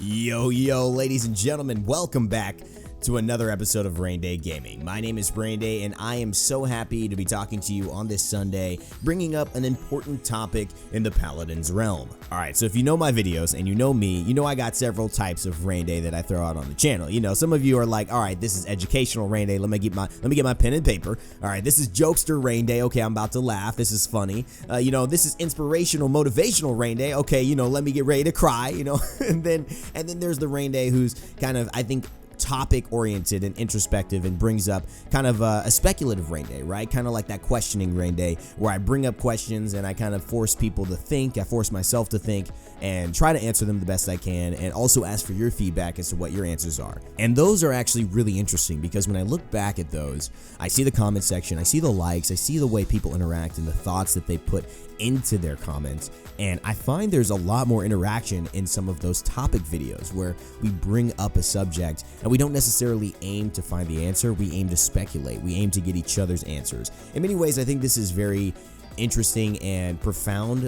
Yo, ladies and gentlemen, welcome back to another episode of Raynday Gaming. My name is Raynday, and I am so happy to be talking to you on this Sunday, bringing up an important topic in the Paladins realm. Alright, so if you know my videos and you know me, you know I got several types of Raynday that I throw out on the channel. You know, some of you are like, alright, this is educational Raynday, let me get my pen and paper. Alright, this is jokester Raynday, okay, I'm about to laugh, this is funny. This is inspirational, motivational Raynday, okay, let me get ready to cry, and then there's the Raynday who's kind of, I think, topic oriented and introspective and brings up kind of a speculative Raynday, right? Kind of like that questioning Raynday where I bring up questions and I kind of force people to think, I force myself to think and try to answer them the best I can, and also ask for your feedback as to what your answers are. And those are actually really interesting because when I look back at those, I see the comment section, I see the likes, I see the way people interact and the thoughts that they put into their comments, and I find there's a lot more interaction in some of those topic videos where we bring up a subject and we don't necessarily aim to find the answer, we aim to speculate, we aim to get each other's answers. In many ways, I think this is very interesting and profound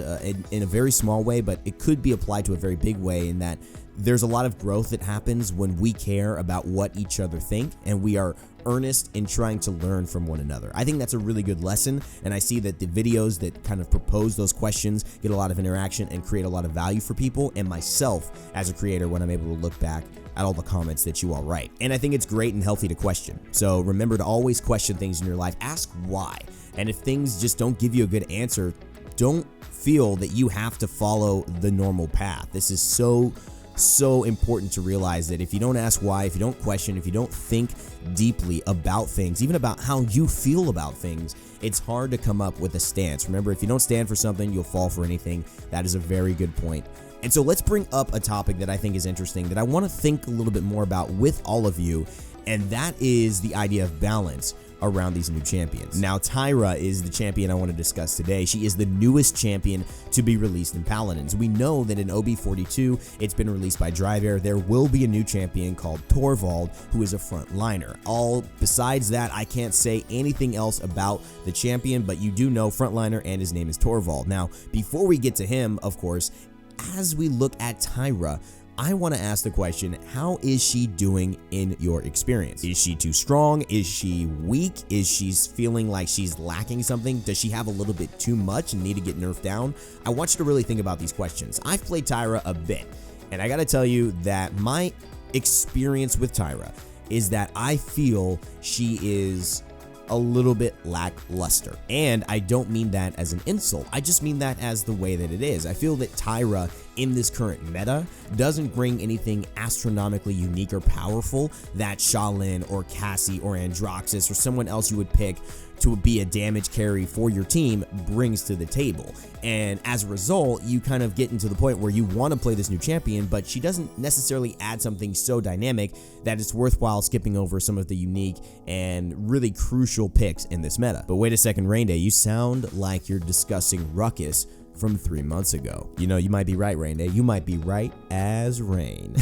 in a very small way, but it could be applied to a very big way in that there's a lot of growth that happens when we care about what each other think and we are earnest in trying to learn from one another. I think that's a really good lesson, and I see that the videos that kind of propose those questions get a lot of interaction and create a lot of value for people and myself as a creator when I'm able to look back at all the comments that you all write. And I think it's great and healthy to question. So remember to always question things in your life. Ask why. And if things just don't give you a good answer, don't feel that you have to follow the normal path. This is so important to realize that if you don't ask why, if you don't question, if you don't think deeply about things, even about how you feel about things, it's hard to come up with a stance. Remember, if you don't stand for something, you'll fall for anything. That is a very good point. And so let's bring up a topic that I think is interesting that I want to think a little bit more about with all of you, and that is the idea of balance around these new champions. Now, Tyra is the champion I want to discuss today. She is the newest champion to be released in Paladins. We know that in OB42, it's been released by Driver. There will be a new champion called Torvald, who is a frontliner. Besides that, I can't say anything else about the champion, but you do know frontliner, and his name is Torvald. Now, before we get to him, of course, as we look at Tyra, I want to ask the question, how is she doing in your experience? Is she too strong? Is she weak? Is she feeling like she's lacking something? Does she have a little bit too much and need to get nerfed down? I want you to really think about these questions. I've played Tyra a bit, and I got to tell you that my experience with Tyra is that I feel she is a little bit lackluster. And I don't mean that as an insult. I just mean that as the way that it is. I feel that Tyra in this current meta doesn't bring anything astronomically unique or powerful that Shaolin or Cassie or Androxus or someone else you would pick to be a damage carry for your team brings to the table. And as a result, you kind of get into the point where you want to play this new champion, but she doesn't necessarily add something so dynamic that it's worthwhile skipping over some of the unique and really crucial picks in this meta. But wait a second, Raynday, you sound like you're discussing Ruckus from 3 months ago. You might be right, Raynday. You might be right as rain.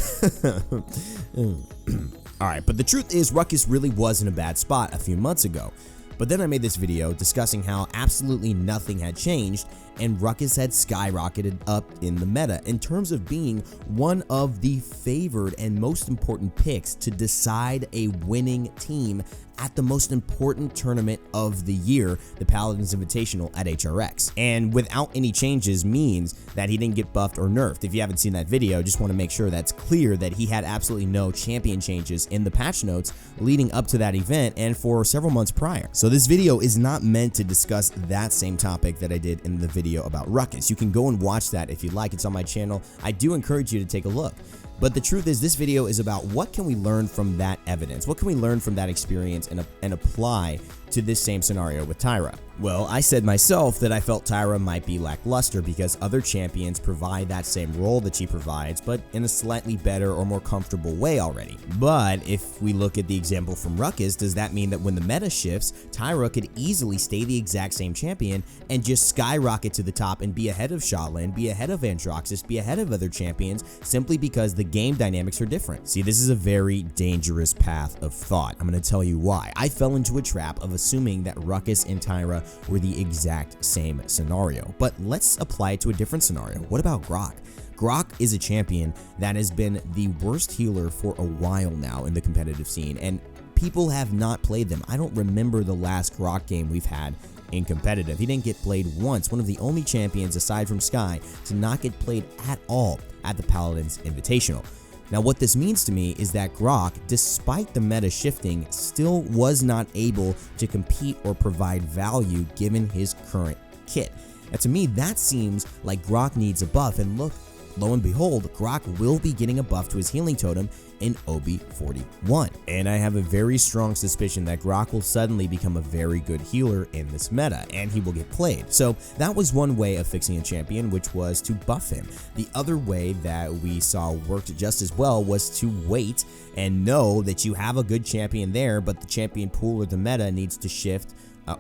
Alright, but the truth is Ruckus really was in a bad spot a few months ago. But then I made this video discussing how absolutely nothing had changed and Ruckus had skyrocketed up in the meta in terms of being one of the favored and most important picks to decide a winning team at the most important tournament of the year, the Paladins Invitational at HRX. And without any changes means that he didn't get buffed or nerfed. If you haven't seen that video, just want to make sure that's clear that he had absolutely no champion changes in the patch notes leading up to that event and for several months prior. So this video is not meant to discuss that same topic that I did in the video about Ruckus. You can go and watch that if you'd like. It's on my channel. I do encourage you to take a look. But the truth is, this video is about what can we learn from that evidence? What can we learn from that experience and apply to this same scenario with Tyra? Well, I said myself that I felt Tyra might be lackluster because other champions provide that same role that she provides, but in a slightly better or more comfortable way already. But if we look at the example from Ruckus, does that mean that when the meta shifts, Tyra could easily stay the exact same champion and just skyrocket to the top and be ahead of Shaolin, be ahead of Androxus, be ahead of other champions, simply because the game dynamics are different? See, this is a very dangerous path of thought. I'm going to tell you why. I fell into a trap of assuming that Ruckus and Tyra were the exact same scenario. But let's apply it to a different scenario. What about Grok? Grok is a champion that has been the worst healer for a while now in the competitive scene, and people have not played them. I don't remember the last Grok game we've had in competitive. He didn't get played once, one of the only champions aside from Skye to not get played at all at the Paladins Invitational. Now what this means to me is that Grok, despite the meta shifting, still was not able to compete or provide value given his current kit. And to me, that seems like Grok needs a buff, and look, lo and behold, Grok will be getting a buff to his healing totem in OB41. And I have a very strong suspicion that Grok will suddenly become a very good healer in this meta, and he will get played. So that was one way of fixing a champion, which was to buff him. The other way that we saw worked just as well was to wait and know that you have a good champion there, but the champion pool or the meta needs to shift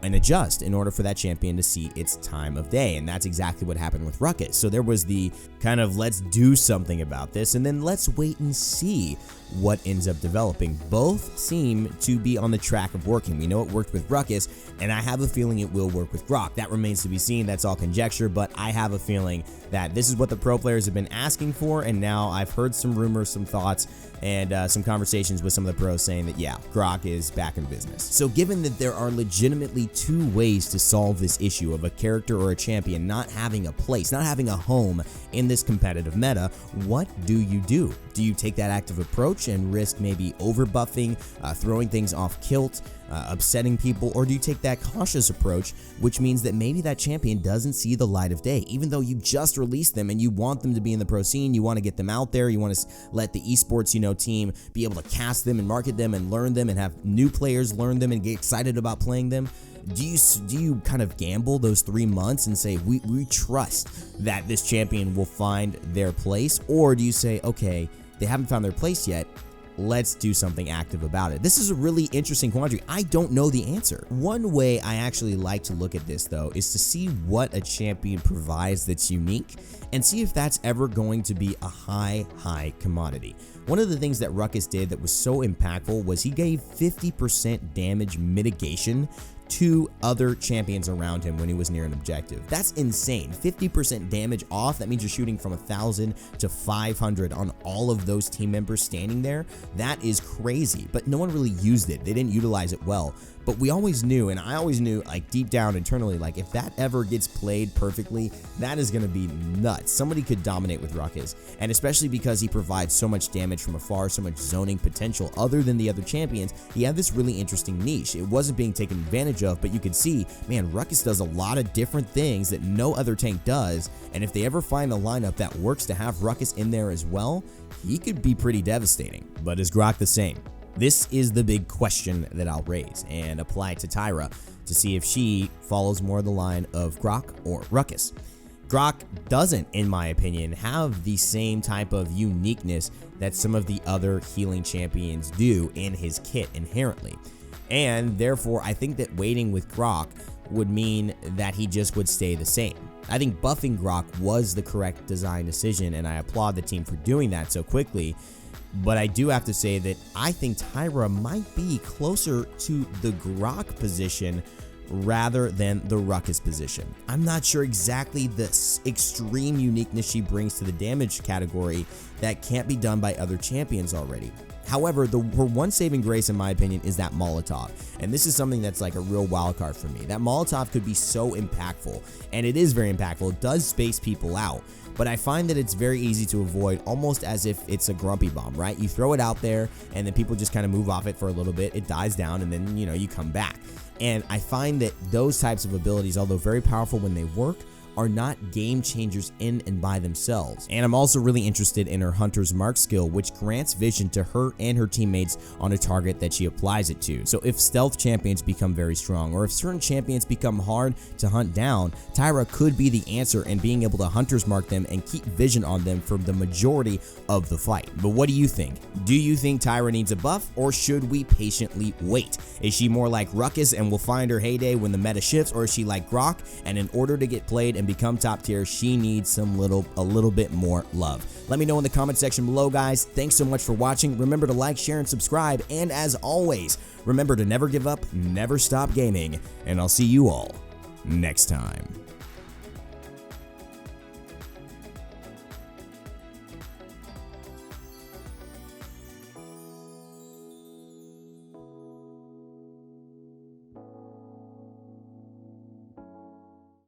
and adjust in order for that champion to see its time of day, and that's exactly what happened with Ruckus. So there was the kind of let's do something about this, and then let's wait and see what ends up developing. Both seem to be on the track of working. We know it worked with Ruckus, and I have a feeling it will work with Grok. That remains to be seen. That's all conjecture, but I have a feeling that this is what the pro players have been asking for, and now I've heard some rumors, some thoughts, and some conversations with some of the pros saying that, yeah, Grok is back in business. So given that there are legitimately two ways to solve this issue of a character or a champion not having a place, not having a home in this competitive meta, what do you do? Do you take that active approach and risk maybe overbuffing, throwing things off kilt, upsetting people, or do you take that cautious approach, which means that maybe that champion doesn't see the light of day, even though you just released them and you want them to be in the pro scene, you want to get them out there, you want to let the esports, team be able to cast them and market them and learn them and have new players learn them and get excited about playing them. Do you kind of gamble those 3 months and say, we trust that this champion will find their place? Or do you say, okay, they haven't found their place yet, let's do something active about it? This is a really interesting quandary. I don't know the answer. One way I actually like to look at this, though, is to see what a champion provides that's unique and see if that's ever going to be a high commodity. One of the things that Ruckus did that was so impactful was he gave 50% damage mitigation to other champions around him when he was near an objective. That's insane. 50% damage off. That means you're shooting from 1,000 to 500 on all of those team members standing there. That is crazy, but no one really used it. They didn't utilize it well. But we always knew, and I always knew, like deep down internally, like if that ever gets played perfectly, that is going to be nuts. Somebody could dominate with Ruckus, and especially because he provides so much damage from afar, so much zoning potential other than the other champions, he had this really interesting niche. It wasn't being taken advantage of, but you could see, man, Ruckus does a lot of different things that no other tank does, and if they ever find a lineup that works to have Ruckus in there as well, he could be pretty devastating. But is Grok the same? This is the big question that I'll raise and apply to Tyra to see if she follows more the line of Grok or Ruckus. Grok doesn't, in my opinion, have the same type of uniqueness that some of the other healing champions do in his kit inherently. And therefore, I think that waiting with Grok would mean that he just would stay the same. I think buffing Grok was the correct design decision, and I applaud the team for doing that so quickly. But I do have to say that I think Tyra might be closer to the Grok position rather than the Ruckus position. I'm not sure exactly the extreme uniqueness she brings to the damage category that can't be done by other champions already. However, her one saving grace, in my opinion, is that Molotov. And this is something that's like a real wild card for me. That Molotov could be so impactful, and it is very impactful. It does space people out. But I find that it's very easy to avoid, almost as if it's a grumpy bomb, right? You throw it out there, and then people just kind of move off it for a little bit. It dies down, and then, you come back. And I find that those types of abilities, although very powerful when they work, are not game changers in and by themselves. And I'm also really interested in her Hunter's Mark skill, which grants vision to her and her teammates on a target that she applies it to. So if stealth champions become very strong, or if certain champions become hard to hunt down, Tyra could be the answer in being able to Hunter's Mark them and keep vision on them for the majority of the fight. But what do you think? Do you think Tyra needs a buff, or should we patiently wait? Is she more like Ruckus and we'll find her heyday when the meta shifts, or is she like Grok and in order to get played and become top tier, she needs a little bit more love? Let me know in the comment section below, guys. Thanks so much for watching. Remember to like, share, and subscribe. And as always, remember to never give up, never stop gaming, and I'll see you all next time.